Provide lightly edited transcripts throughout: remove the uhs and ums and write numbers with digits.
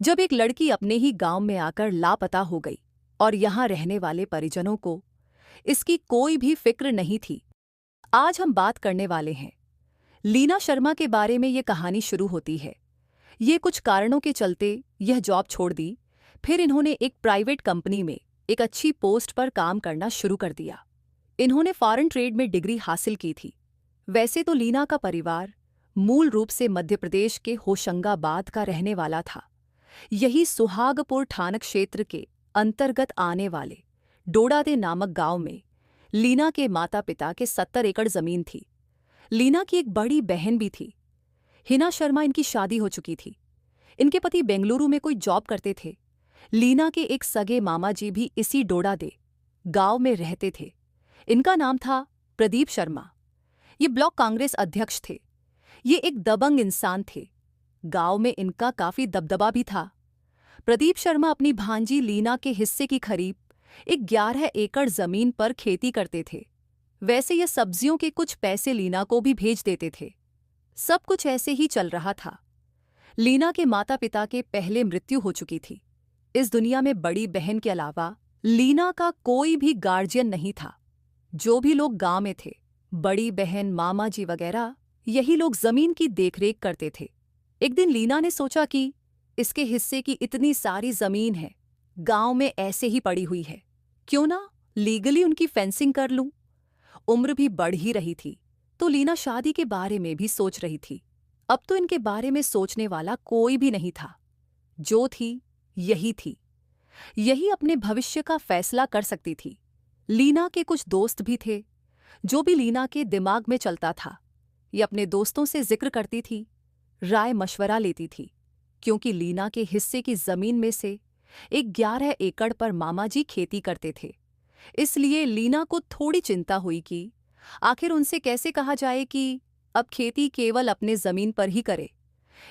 जब एक लड़की अपने ही गांव में आकर लापता हो गई और यहाँ रहने वाले परिजनों को इसकी कोई भी फिक्र नहीं थी। आज हम बात करने वाले हैं लीना शर्मा के बारे में। ये कहानी शुरू होती है। ये कुछ कारणों के चलते यह जॉब छोड़ दी। फिर इन्होंने एक प्राइवेट कंपनी में एक अच्छी पोस्ट पर काम करना शुरू कर दिया। इन्होंने फॉरेन ट्रेड में डिग्री हासिल की थी। वैसे तो लीना का परिवार मूल रूप से मध्य प्रदेश के होशंगाबाद का रहने वाला था। यही सुहागपुर थाना क्षेत्र के अंतर्गत आने वाले डोडादे नामक गांव में लीना के माता पिता के 70 एकड़ जमीन थी। लीना की एक बड़ी बहन भी थी, हिना शर्मा। इनकी शादी हो चुकी थी। इनके पति बेंगलुरु में कोई जॉब करते थे। लीना के एक सगे मामा जी भी इसी डोडादे गांव में रहते थे। इनका नाम था प्रदीप शर्मा। ये ब्लॉक कांग्रेस अध्यक्ष थे। ये एक दबंग इंसान थे। गांव में इनका काफी दबदबा भी था। प्रदीप शर्मा अपनी भांजी लीना के हिस्से की खरीद एक 11 एकड़ जमीन पर खेती करते थे। वैसे ये सब्जियों के कुछ पैसे लीना को भी भेज देते थे। सब कुछ ऐसे ही चल रहा था। लीना के माता पिता के पहले मृत्यु हो चुकी थी। इस दुनिया में बड़ी बहन के अलावा लीना का कोई भी गार्जियन नहीं था। जो भी लोग गांव में थे, बड़ी बहन, मामा जी वगैरह, यही लोग जमीन की देखरेख करते थे। एक दिन लीना ने सोचा कि इसके हिस्से की इतनी सारी जमीन है, गांव में ऐसे ही पड़ी हुई है, क्यों ना लीगली उनकी फेंसिंग कर लूं। उम्र भी बढ़ ही रही थी तो लीना शादी के बारे में भी सोच रही थी। अब तो इनके बारे में सोचने वाला कोई भी नहीं था। जो थी यही थी। यही अपने भविष्य का फैसला कर सकती थी। लीना के कुछ दोस्त भी थे। जो भी लीना के दिमाग में चलता था ये अपने दोस्तों से जिक्र करती थी, राय मशवरा लेती थी। क्योंकि लीना के हिस्से की जमीन में से एक 11 एकड़ पर मामा जी खेती करते थे, इसलिए लीना को थोड़ी चिंता हुई कि आखिर उनसे कैसे कहा जाए कि अब खेती केवल अपने जमीन पर ही करे।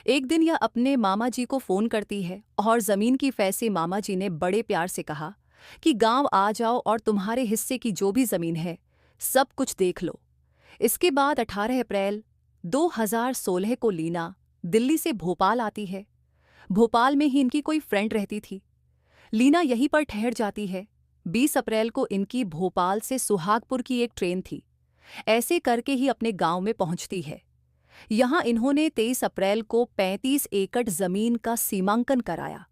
एक दिन यह अपने मामा जी को फोन करती है और जमीन की फैसे मामा जी ने बड़े प्यार से कहा कि गांव आ जाओ और तुम्हारे हिस्से की जो भी जमीन है सब कुछ देख लो। इसके बाद 18 अप्रैल 2016 को लीना दिल्ली से भोपाल आती है। भोपाल में ही इनकी कोई फ्रेंड रहती थी। लीना यहीं पर ठहर जाती है। 20 अप्रैल को इनकी भोपाल से सुहागपुर की एक ट्रेन थी। ऐसे करके ही अपने गांव में पहुंचती है। यहां इन्होंने 23 अप्रैल को 35 एकड़ जमीन का सीमांकन कराया।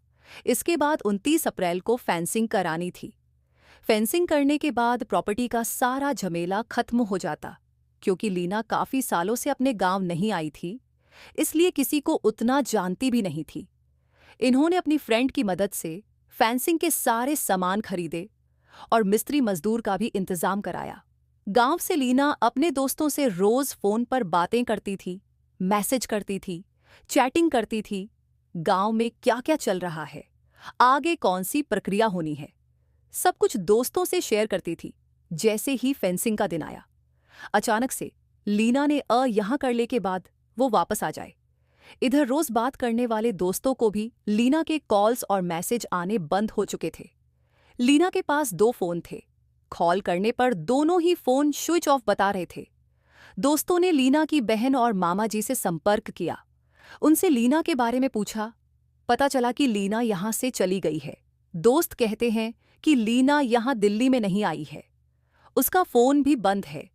इसके बाद 29 अप्रैल को फेंसिंग करानी थी। फेंसिंग करने के बाद प्रॉपर्टी का सारा झमेला खत्म हो जाता। क्योंकि लीना काफी सालों से अपने गांव नहीं आई थी, इसलिए किसी को उतना जानती भी नहीं थी। इन्होंने अपनी फ्रेंड की मदद से फेंसिंग के सारे सामान खरीदे और मिस्त्री मजदूर का भी इंतजाम कराया। गांव से लीना अपने दोस्तों से रोज फोन पर बातें करती थी, मैसेज करती थी, चैटिंग करती थी। गांव में क्या क्या चल रहा है, आगे कौन सी प्रक्रिया होनी है, सब कुछ दोस्तों से शेयर करती थी। जैसे ही फेंसिंग का दिन आया, अचानक से लीना ने यहाँ कर ले के बाद वो वापस आ जाए। इधर रोज बात करने वाले दोस्तों को भी लीना के कॉल्स और मैसेज आने बंद हो चुके थे। लीना के पास 2 फोन थे। कॉल करने पर दोनों ही फोन स्विच ऑफ बता रहे थे। दोस्तों ने लीना की बहन और मामा जी से संपर्क किया। उनसे लीना के बारे में पूछा। पता चला कि लीना यहां से चली गई है। दोस्त कहते हैं कि लीना यहां दिल्ली में नहीं आई है, उसका फोन भी बंद है।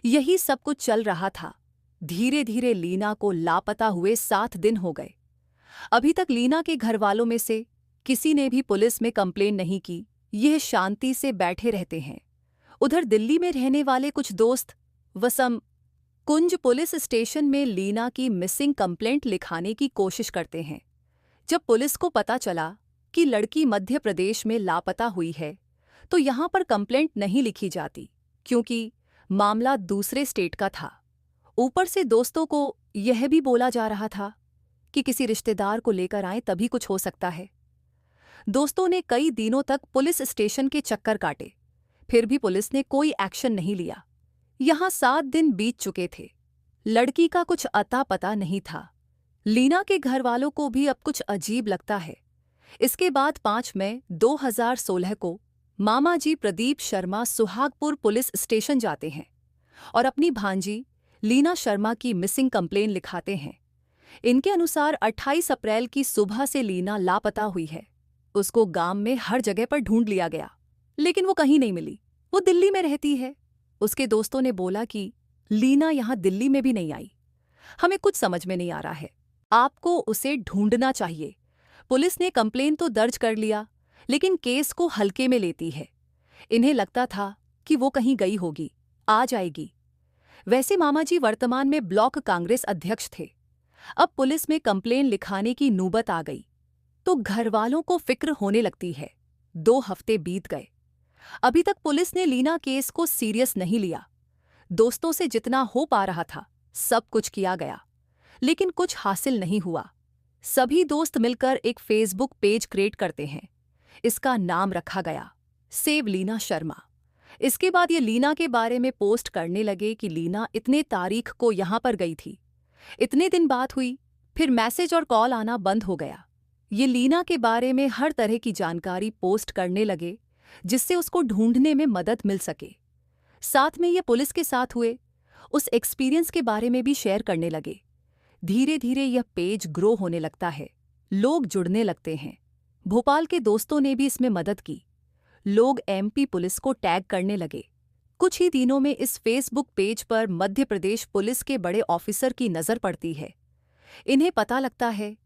यही सब कुछ चल रहा था। धीरे धीरे लीना को लापता हुए 7 दिन हो गए। अभी तक लीना के घर वालों में से किसी ने भी पुलिस में कंप्लेन नहीं की। यह शांति से बैठे रहते हैं। उधर दिल्ली में रहने वाले कुछ दोस्त वसम कुंज पुलिस स्टेशन में लीना की मिसिंग कंप्लेंट लिखाने की कोशिश करते हैं। जब पुलिस को पता चला कि लड़की मध्य प्रदेश में लापता हुई है तो यहां पर कंप्लेंट नहीं लिखी जाती, क्योंकि मामला दूसरे स्टेट का था। ऊपर से दोस्तों को यह भी बोला जा रहा था कि किसी रिश्तेदार को लेकर आए तभी कुछ हो सकता है। दोस्तों ने कई दिनों तक पुलिस स्टेशन के चक्कर काटे, फिर भी पुलिस ने कोई एक्शन नहीं लिया। यहां 7 दिन बीत चुके थे। लड़की का कुछ अता पता नहीं था। लीना के घर वालों को भी अब कुछ अजीब लगता है। इसके बाद 5 मई 2016 को मामा जी प्रदीप शर्मा सुहागपुर पुलिस स्टेशन जाते हैं और अपनी भांजी लीना शर्मा की मिसिंग कंप्लेन लिखाते हैं। इनके अनुसार 28 अप्रैल की सुबह से लीना लापता हुई है। उसको गांव में हर जगह पर ढूंढ लिया गया, लेकिन वो कहीं नहीं मिली। वो दिल्ली में रहती है। उसके दोस्तों ने बोला कि लीना यहाँ दिल्ली में भी नहीं आई। हमें कुछ समझ में नहीं आ रहा है, आपको उसे ढूंढना चाहिए। पुलिस ने कंप्लेन तो दर्ज कर लिया, लेकिन केस को हल्के में लेती है। इन्हें लगता था कि वो कहीं गई होगी, आ जाएगी। वैसे मामाजी वर्तमान में ब्लॉक कांग्रेस अध्यक्ष थे। अब पुलिस में कंप्लेन लिखाने की नौबत आ गई तो घरवालों को फिक्र होने लगती है। 2 हफ्ते बीत गए, अभी तक पुलिस ने लीना केस को सीरियस नहीं लिया। दोस्तों से जितना हो पा रहा था सब कुछ किया गया, लेकिन कुछ हासिल नहीं हुआ। सभी दोस्त मिलकर एक फेसबुक पेज क्रिएट करते हैं। इसका नाम रखा गया सेव लीना शर्मा। इसके बाद ये लीना के बारे में पोस्ट करने लगे कि लीना इतने तारीख को यहां पर गई थी, इतने दिन बात हुई। फिर मैसेज और कॉल आना बंद हो गया। ये लीना के बारे में हर तरह की जानकारी पोस्ट करने लगे जिससे उसको ढूंढने में मदद मिल सके। साथ में ये पुलिस के साथ हुए उस एक्सपीरियंस के बारे में भी शेयर करने लगे। धीरे धीरे यह पेज ग्रो होने लगता है, लोग जुड़ने लगते हैं। भोपाल के दोस्तों ने भी इसमें मदद की। लोग एमपी पुलिस को टैग करने लगे। कुछ ही दिनों में इस फेसबुक पेज पर मध्य प्रदेश पुलिस के बड़े ऑफिसर की नज़र पड़ती है। इन्हें पता लगता है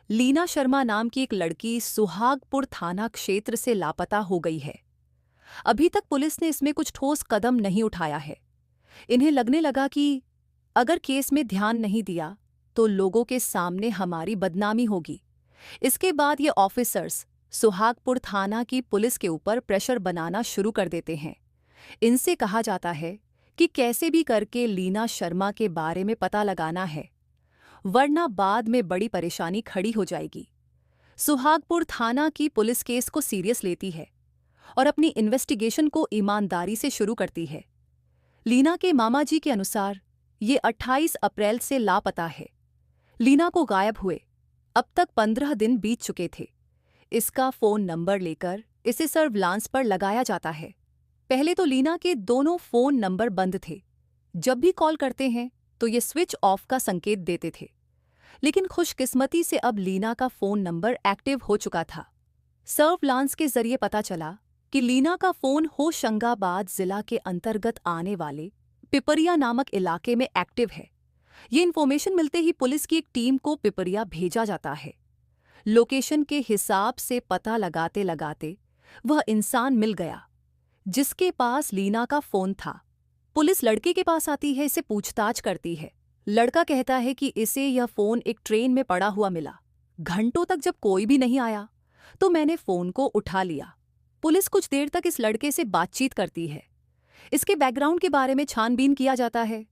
लीना शर्मा नाम की एक लड़की सुहागपुर थाना क्षेत्र से लापता हो गई है। अभी तक पुलिस ने इसमें कुछ ठोस कदम नहीं उठाया है। इन्हें लगने लगा कि अगर केस में ध्यान नहीं दिया तो लोगों के सामने हमारी बदनामी होगी। इसके बाद ये ऑफिसर्स सुहागपुर थाना की पुलिस के ऊपर प्रेशर बनाना शुरू कर देते हैं। इनसे कहा जाता है कि कैसे भी करके लीना शर्मा के बारे में पता लगाना है, वरना बाद में बड़ी परेशानी खड़ी हो जाएगी। सुहागपुर थाना की पुलिस केस को सीरियस लेती है और अपनी इन्वेस्टिगेशन को ईमानदारी से शुरू करती है। लीना के मामाजी के अनुसार ये 28 अप्रैल से लापता है। लीना को गायब हुए अब तक 15 दिन बीत चुके थे। इसका फ़ोन नंबर लेकर इसे सर्विलांस पर लगाया जाता है। पहले तो लीना के दोनों फ़ोन नंबर बंद थे। जब भी कॉल करते हैं तो ये स्विच ऑफ का संकेत देते थे, लेकिन खुशकिस्मती से अब लीना का फ़ोन नंबर एक्टिव हो चुका था। सर्विलांस के जरिए पता चला कि लीना का फ़ोन होशंगाबाद जिला के अंतर्गत आने वाले पिपरिया नामक इलाके में एक्टिव है। ये इन्फॉर्मेशन मिलते ही पुलिस की एक टीम को पिपरिया भेजा जाता है। लोकेशन के हिसाब से पता लगाते लगाते वह इंसान मिल गया जिसके पास लीना का फ़ोन था। पुलिस लड़के के पास आती है, इसे पूछताछ करती है। लड़का कहता है कि इसे यह फ़ोन एक ट्रेन में पड़ा हुआ मिला। घंटों तक जब कोई भी नहीं आया तो मैंने फ़ोन को उठा लिया। पुलिस कुछ देर तक इस लड़के से बातचीत करती है। इसके बैकग्राउंड के बारे में छानबीन किया जाता है।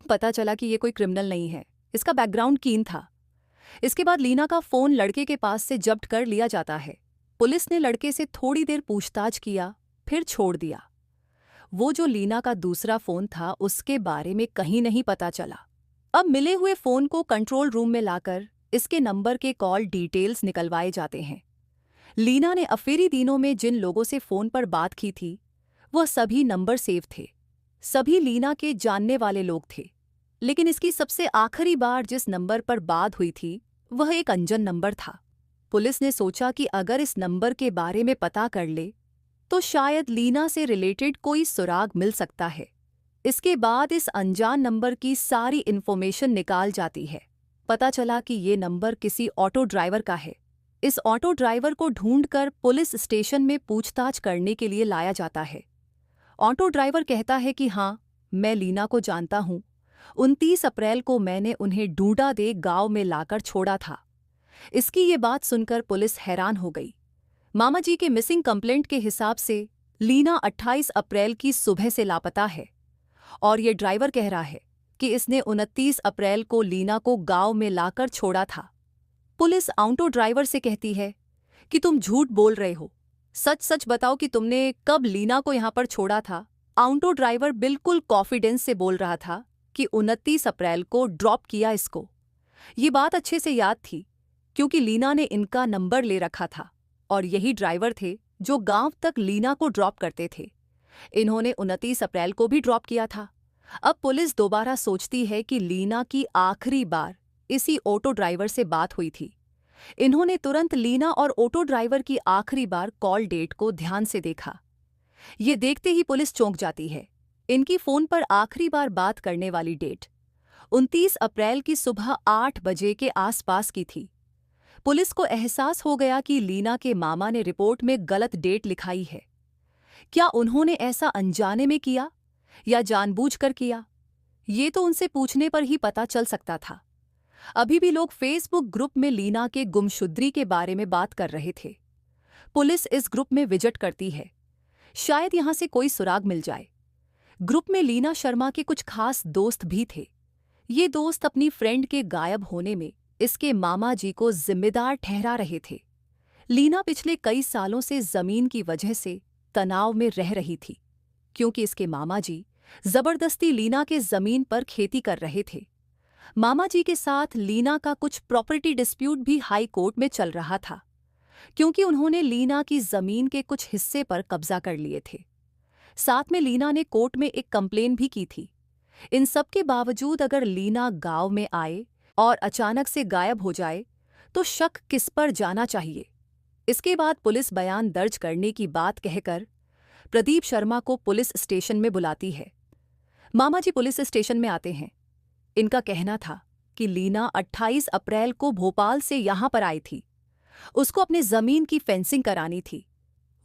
पता चला कि ये कोई क्रिमिनल नहीं है, इसका बैकग्राउंड कीन था। इसके बाद लीना का फ़ोन लड़के के पास से जब्त कर लिया जाता है। पुलिस ने लड़के से थोड़ी देर पूछताछ किया, फिर छोड़ दिया। वो जो लीना का दूसरा फ़ोन था उसके बारे में कहीं नहीं पता चला। अब मिले हुए फ़ोन को कंट्रोल रूम में लाकर इसके नंबर के कॉल डिटेल्स निकलवाए जाते हैं। लीना ने अफेरी दिनों में जिन लोगों से फ़ोन पर बात की थी वह सभी नंबर सेव थे। सभी लीना के जानने वाले लोग थे, लेकिन इसकी सबसे आखिरी बार जिस नंबर पर बात हुई थी वह एक अनजान नंबर था। पुलिस ने सोचा कि अगर इस नंबर के बारे में पता कर ले तो शायद लीना से रिलेटेड कोई सुराग मिल सकता है। इसके बाद इस अनजान नंबर की सारी इन्फॉर्मेशन निकाल जाती है। पता चला कि ये नंबर किसी ऑटो ड्राइवर का है। इस ऑटो ड्राइवर को ढूंढकर पुलिस स्टेशन में पूछताछ करने के लिए लाया जाता है। ऑटो ड्राइवर कहता है कि हाँ, मैं लीना को जानता हूँ। 29 अप्रैल को मैंने उन्हें ढूंढा दे गांव में लाकर छोड़ा था। इसकी ये बात सुनकर पुलिस हैरान हो गई। मामाजी के मिसिंग कंप्लेंट के हिसाब से लीना 28 अप्रैल की सुबह से लापता है और ये ड्राइवर कह रहा है कि इसने 29 अप्रैल को लीना को गांव में लाकर छोड़ा था। पुलिस ऑटो ड्राइवर से कहती है कि तुम झूठ बोल रहे हो, सच सच बताओ कि तुमने कब लीना को यहां पर छोड़ा था। ऑटो ड्राइवर बिल्कुल कॉन्फिडेंस से बोल रहा था कि 29 अप्रैल को ड्रॉप किया इसको। ये बात अच्छे से याद थी क्योंकि लीना ने इनका नंबर ले रखा था और यही ड्राइवर थे जो गांव तक लीना को ड्रॉप करते थे। इन्होंने 29 अप्रैल को भी ड्रॉप किया था। अब पुलिस दोबारा सोचती है कि लीना की आखिरी बार इसी ऑटो ड्राइवर से बात हुई थी। इन्होंने तुरंत लीना और ऑटो ड्राइवर की आखिरी बार कॉल डेट को ध्यान से देखा। ये देखते ही पुलिस चौंक जाती है। इनकी फोन पर आखिरी बार बात करने वाली डेट 29 अप्रैल की सुबह 8 बजे के आसपास की थी। पुलिस को एहसास हो गया कि लीना के मामा ने रिपोर्ट में गलत डेट लिखाई है। क्या उन्होंने ऐसा अनजाने में किया या जानबूझकर किया? ये तो उनसे पूछने पर ही पता चल सकता था। अभी भी लोग फेसबुक ग्रुप में लीना के गुमशुदगी के बारे में बात कर रहे थे। पुलिस इस ग्रुप में विजिट करती है, शायद यहां से कोई सुराग मिल जाए। ग्रुप में लीना शर्मा के कुछ खास दोस्त भी थे। ये दोस्त अपनी फ्रेंड के गायब होने में इसके मामा जी को जिम्मेदार ठहरा रहे थे। लीना पिछले कई सालों से जमीन की वजह से तनाव में रह रही थी, क्योंकि इसके मामा जी जबरदस्ती लीना के जमीन पर खेती कर रहे थे। मामा जी के साथ लीना का कुछ प्रॉपर्टी डिस्प्यूट भी हाई कोर्ट में चल रहा था, क्योंकि उन्होंने लीना की जमीन के कुछ हिस्से पर कब्जा कर लिए थे। साथ में लीना ने कोर्ट में एक कंप्लेन भी की थी। इन सब के बावजूद अगर लीना गांव में आए और अचानक से गायब हो जाए तो शक किस पर जाना चाहिए? इसके बाद पुलिस बयान दर्ज करने की बात कहकर प्रदीप शर्मा को पुलिस स्टेशन में बुलाती है। मामा जी पुलिस स्टेशन में आते हैं। इनका कहना था कि लीना 28 अप्रैल को भोपाल से यहां पर आई थी। उसको अपने जमीन की फेंसिंग करानी थी।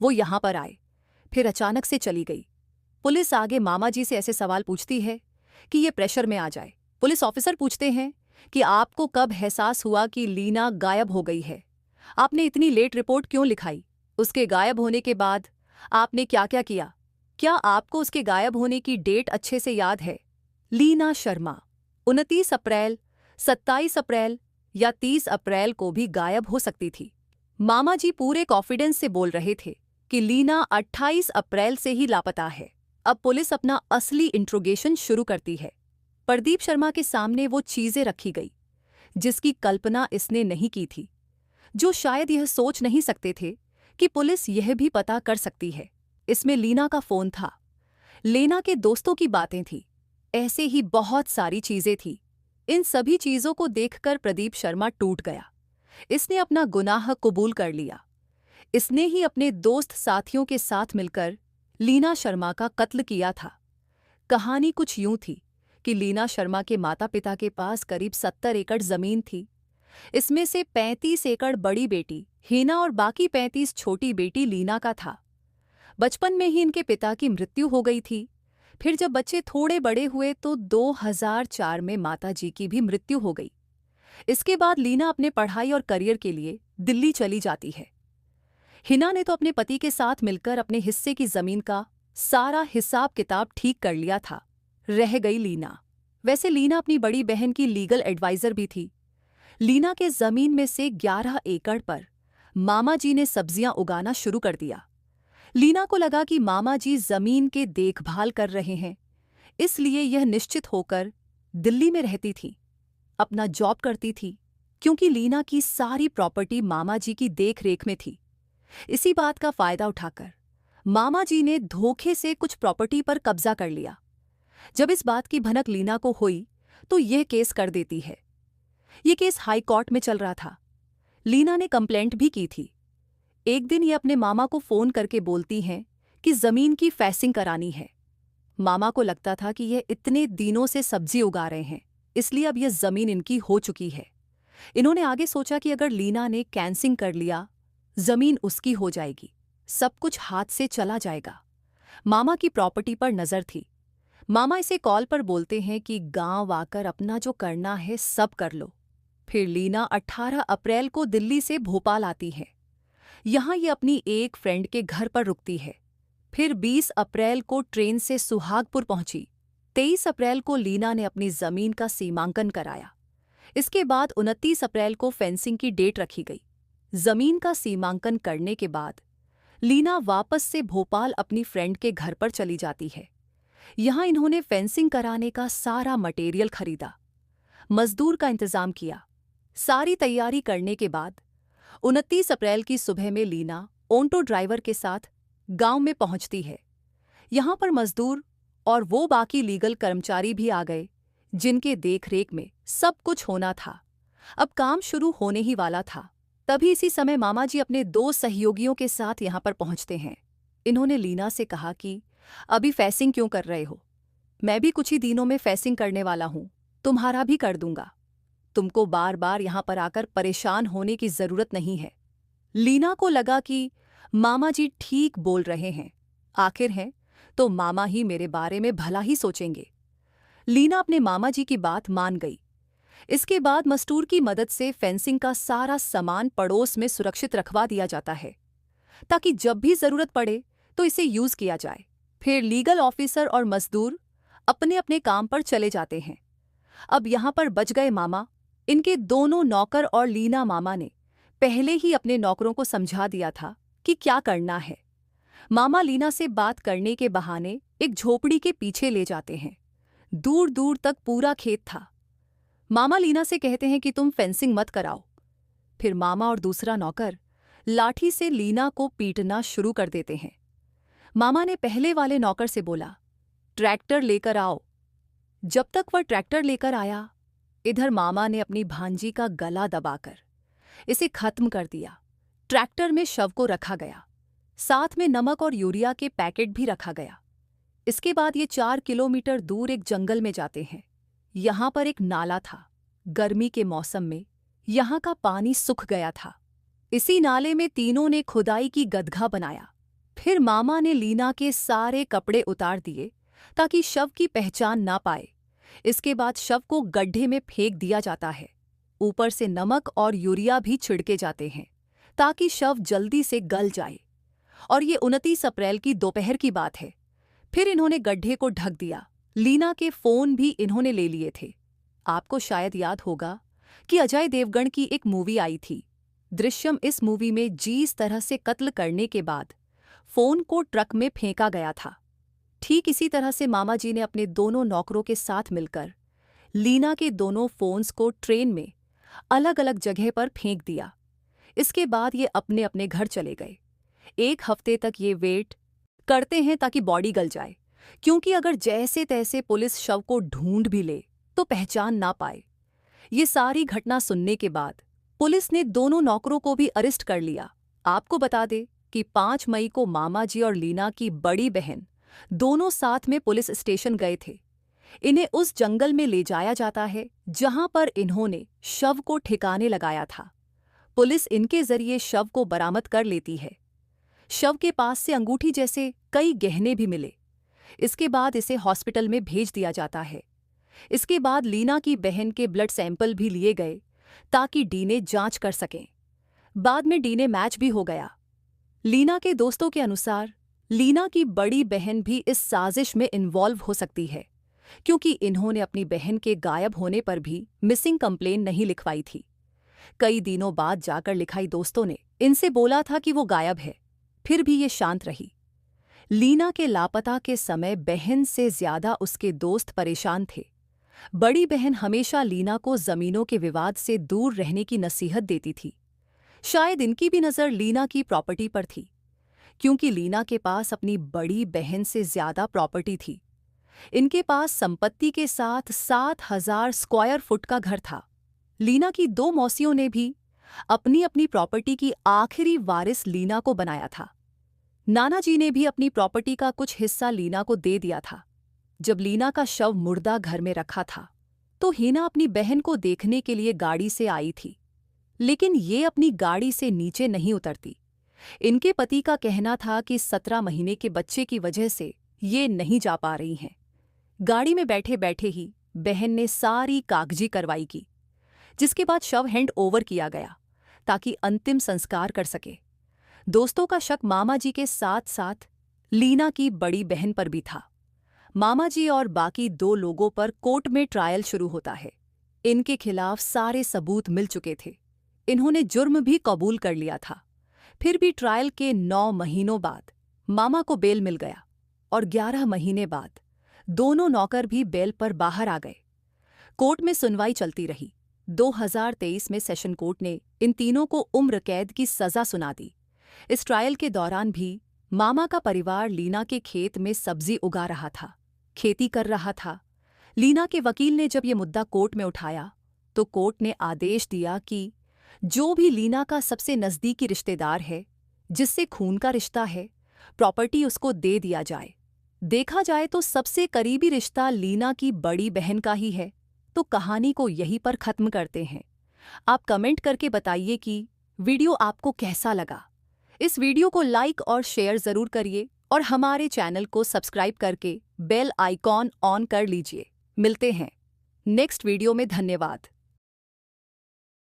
वो यहां पर आए, फिर अचानक से चली गई। पुलिस आगे मामा जी से ऐसे सवाल पूछती है कि ये प्रेशर में आ जाए। पुलिस ऑफिसर पूछते हैं कि आपको कब एहसास हुआ कि लीना गायब हो गई है? आपने इतनी लेट रिपोर्ट क्यों लिखाई? उसके गायब होने के बाद आपने क्या क्या किया? क्या आपको उसके गायब होने की डेट अच्छे से याद है? लीना शर्मा 29 अप्रैल, 27 अप्रैल या 30 अप्रैल को भी गायब हो सकती थी। मामा जी पूरे कॉन्फिडेंस से बोल रहे थे कि लीना 28 अप्रैल से ही लापता है। अब पुलिस अपना असली इंट्रोगेशन शुरू करती है। प्रदीप शर्मा के सामने वो चीजें रखी गई जिसकी कल्पना इसने नहीं की थी, जो शायद यह सोच नहीं सकते थे कि पुलिस यह भी पता कर सकती है। इसमें लीना का फोन था, लेना के दोस्तों की बातें थी, ऐसे ही बहुत सारी चीजें थी। इन सभी चीजों को देखकर प्रदीप शर्मा टूट गया। इसने अपना गुनाह कबूल कर लिया। इसने ही अपने दोस्त साथियों के साथ मिलकर लीना शर्मा का कत्ल किया था। कहानी कुछ यूं थी कि लीना शर्मा के माता पिता के पास करीब 70 एकड़ जमीन थी। इसमें से 35 एकड़ बड़ी बेटी हीना और बाकी 35 छोटी बेटी लीना का था। बचपन में ही इनके पिता की मृत्यु हो गई थी। फिर जब बच्चे थोड़े बड़े हुए तो 2004 में माताजी की भी मृत्यु हो गई। इसके बाद लीना अपने पढ़ाई और करियर के लिए दिल्ली चली जाती है। हिना ने तो अपने पति के साथ मिलकर अपने हिस्से की जमीन का सारा हिसाब किताब ठीक कर लिया था। रह गई लीना। वैसे लीना अपनी बड़ी बहन की लीगल एडवाइजर भी थी। लीना के जमीन में से 11 एकड़ पर मामा जी ने सब्जियां उगाना शुरू कर दिया। लीना को लगा कि मामा जी जमीन के देखभाल कर रहे हैं, इसलिए यह निश्चित होकर दिल्ली में रहती थी, अपना जॉब करती थी, क्योंकि लीना की सारी प्रॉपर्टी मामा जी की देखरेख में थी। इसी बात का फायदा उठाकर मामा जी ने धोखे से कुछ प्रॉपर्टी पर कब्जा कर लिया। जब इस बात की भनक लीना को हुई तो यह केस कर देती है। यह केस हाई कोर्ट में चल रहा था। लीना ने कंप्लेंट भी की थी। एक दिन ये अपने मामा को फोन करके बोलती हैं कि जमीन की फेंसिंग करानी है। मामा को लगता था कि यह इतने दिनों से सब्जी उगा रहे हैं, इसलिए अब यह जमीन इनकी हो चुकी है। इन्होंने आगे सोचा कि अगर लीना ने कैंसिंग कर लिया, जमीन उसकी हो जाएगी, सब कुछ हाथ से चला जाएगा। मामा की प्रॉपर्टी पर नजर थी। मामा इसे कॉल पर बोलते हैं कि गांव आकर अपना जो करना है सब कर लो। फिर लीना 18 अप्रैल को दिल्ली से भोपाल आती है। यहां ये अपनी एक फ्रेंड के घर पर रुकती है। फिर 20 अप्रैल को ट्रेन से सुहागपुर पहुंची। 23 अप्रैल को लीना ने अपनी जमीन का सीमांकन कराया। इसके बाद 29 अप्रैल को फेंसिंग की डेट रखी गई। जमीन का सीमांकन करने के बाद लीना वापस से भोपाल अपनी फ्रेंड के घर पर चली जाती है। यहां इन्होंने फेंसिंग कराने का सारा मटेरियल खरीदा, मजदूर का इंतजाम किया। सारी तैयारी करने के बाद 29 अप्रैल की सुबह में लीना ऑटो ड्राइवर के साथ गांव में पहुंचती है। यहां पर मजदूर और वो बाकी लीगल कर्मचारी भी आ गए जिनके देखरेख में सब कुछ होना था। अब काम शुरू होने ही वाला था। तभी इसी समय मामा जी अपने 2 सहयोगियों के साथ यहाँ पर पहुँचते हैं। इन्होंने लीना से कहा कि अभी फेंसिंग क्यों कर रहे हो? मैं भी कुछ ही दिनों में फेंसिंग करने वाला हूँ, तुम्हारा भी कर दूंगा। तुमको बार बार यहाँ पर आकर परेशान होने की जरूरत नहीं है। लीना को लगा कि मामा जी ठीक बोल रहे हैं। आखिर हैं तो मामा ही मेरे बारे में भला ही सोचेंगे। लीना अपने मामा जी की बात मान गई। इसके बाद मस्तूर की मदद से फेंसिंग का सारा सामान पड़ोस में सुरक्षित रखवा दिया जाता है, ताकि जब भी जरूरत पड़े तो इसे यूज किया जाए। फिर लीगल ऑफिसर और मजदूर अपने अपने काम पर चले जाते हैं। अब यहाँ पर बच गए मामा। इनके दोनों नौकर और लीना मामा ने पहले ही अपने नौकरों को समझा दिया था कि क्या करना है। मामा लीना से बात करने के बहाने एक झोपड़ी के पीछे ले जाते हैं। दूर दूर तक पूरा खेत था। मामा लीना से कहते हैं कि तुम फेंसिंग मत कराओ। फिर मामा और दूसरा नौकर लाठी से लीना को पीटना शुरू कर देते हैं। मामा ने पहले वाले नौकर से बोला, ट्रैक्टर लेकर आओ। जब तक वह ट्रैक्टर लेकर आया, इधर मामा ने अपनी भांजी का गला दबाकर इसे खत्म कर दिया। ट्रैक्टर में शव को रखा गया, साथ में नमक और यूरिया के पैकेट भी रखा गया। इसके बाद ये 4 किलोमीटर दूर एक जंगल में जाते हैं। यहाँ पर एक नाला था। गर्मी के मौसम में यहाँ का पानी सूख गया था। इसी नाले में तीनों ने खुदाई की गदघा बनाया। फिर मामा ने लीना के सारे कपड़े उतार दिए ताकि शव की पहचान ना पाए। इसके बाद शव को गड्ढे में फेंक दिया जाता है। ऊपर से नमक और यूरिया भी छिड़के जाते हैं ताकि शव जल्दी से गल जाए। और ये 29 अप्रैल की दोपहर की बात है। फिर इन्होंने गड्ढे को ढक दिया। लीना के फोन भी इन्होंने ले लिए थे। आपको शायद याद होगा कि अजय देवगन की एक मूवी आई थी दृश्यम। इस मूवी में जिस तरह से कत्ल करने के बाद फोन को ट्रक में फेंका गया था, ठीक इसी तरह से मामा जी ने अपने दोनों नौकरों के साथ मिलकर लीना के दोनों फोन्स को ट्रेन में अलग अलग जगह पर फेंक दिया। इसके बाद ये अपने अपने घर चले गए। 1 हफ्ते तक ये वेट करते हैं ताकि बॉडी गल जाए, क्योंकि अगर जैसे तैसे पुलिस शव को ढूंढ भी ले तो पहचान ना पाए। ये सारी घटना सुनने के बाद पुलिस ने दोनों नौकरों को भी अरेस्ट कर लिया। आपको बता दे कि 5 मई को मामा जी और लीना की बड़ी बहन दोनों साथ में पुलिस स्टेशन गए थे। इन्हें उस जंगल में ले जाया जाता है जहां पर इन्होंने शव को ठिकाने लगाया था। पुलिस इनके जरिए शव को बरामद कर लेती है। शव के पास से अंगूठी जैसे कई गहने भी मिले। इसके बाद इसे हॉस्पिटल में भेज दिया जाता है। इसके बाद लीना की बहन के ब्लड सैंपल भी लिए गए ताकि डीएनए जांच कर सकें। बाद में डीएनए मैच भी हो गया। लीना के दोस्तों के अनुसार लीना की बड़ी बहन भी इस साजिश में इन्वॉल्व हो सकती है, क्योंकि इन्होंने अपनी बहन के गायब होने पर भी मिसिंग कंप्लेन नहीं लिखवाई थी। कई दिनों बाद जाकर लिखाई दोस्तों ने इनसे बोला था कि वो गायब है, फिर भी ये शांत रही। लीना के लापता के समय बहन से ज्यादा उसके दोस्त परेशान थे। बड़ी बहन हमेशा लीना को जमीनों के विवाद से दूर रहने की नसीहत देती थी। शायद इनकी भी नज़र लीना की प्रॉपर्टी पर थी, क्योंकि लीना के पास अपनी बड़ी बहन से ज्यादा प्रॉपर्टी थी। इनके पास संपत्ति के साथ 7,000 स्क्वायर फुट का घर था। लीना की 2 मौसियों ने भी अपनी अपनी प्रॉपर्टी की आखिरी वारिस लीना को बनाया था। नाना जी ने भी अपनी प्रॉपर्टी का कुछ हिस्सा लीना को दे दिया था। जब लीना का शव मुर्दा घर में रखा था तो हीना अपनी बहन को देखने के लिए गाड़ी से आई थी, लेकिन ये अपनी गाड़ी से नीचे नहीं उतरती। इनके पति का कहना था कि 17 महीने के बच्चे की वजह से ये नहीं जा पा रही हैं। गाड़ी में बैठे बैठे ही बहन ने सारी कागजी कार्रवाई की, जिसके बाद शव हैंड ओवर किया गया ताकि अंतिम संस्कार कर सके। दोस्तों का शक मामा जी के साथ साथ लीना की बड़ी बहन पर भी था। मामा जी और बाकी 2 लोगों पर कोर्ट में ट्रायल शुरू होता है। इनके खिलाफ सारे सबूत मिल चुके थे। इन्होंने जुर्म भी कबूल कर लिया था। फिर भी ट्रायल के 9 महीनों बाद मामा को बेल मिल गया और 11 महीने बाद दोनों नौकर भी बेल पर बाहर आ गए। कोर्ट में सुनवाई चलती रही। 2023 में सेशन कोर्ट ने इन तीनों को उम्र कैद की सजा सुना दी। इस ट्रायल के दौरान भी मामा का परिवार लीना के खेत में सब्जी उगा रहा था, खेती कर रहा था। लीना के वकील ने जब ये मुद्दा कोर्ट में उठाया तो कोर्ट ने आदेश दिया कि जो भी लीना का सबसे नज़दीकी रिश्तेदार है, जिससे खून का रिश्ता है, प्रॉपर्टी उसको दे दिया जाए। देखा जाए तो सबसे करीबी रिश्ता लीना की बड़ी बहन का ही है। तो कहानी को यहीं पर ख़त्म करते हैं। आप कमेंट करके बताइए कि वीडियो आपको कैसा लगा। इस वीडियो को लाइक और शेयर ज़रूर करिए और हमारे चैनल को सब्सक्राइब करके बेल आइकॉन ऑन कर लीजिए। मिलते हैं नेक्स्ट वीडियो में। धन्यवाद।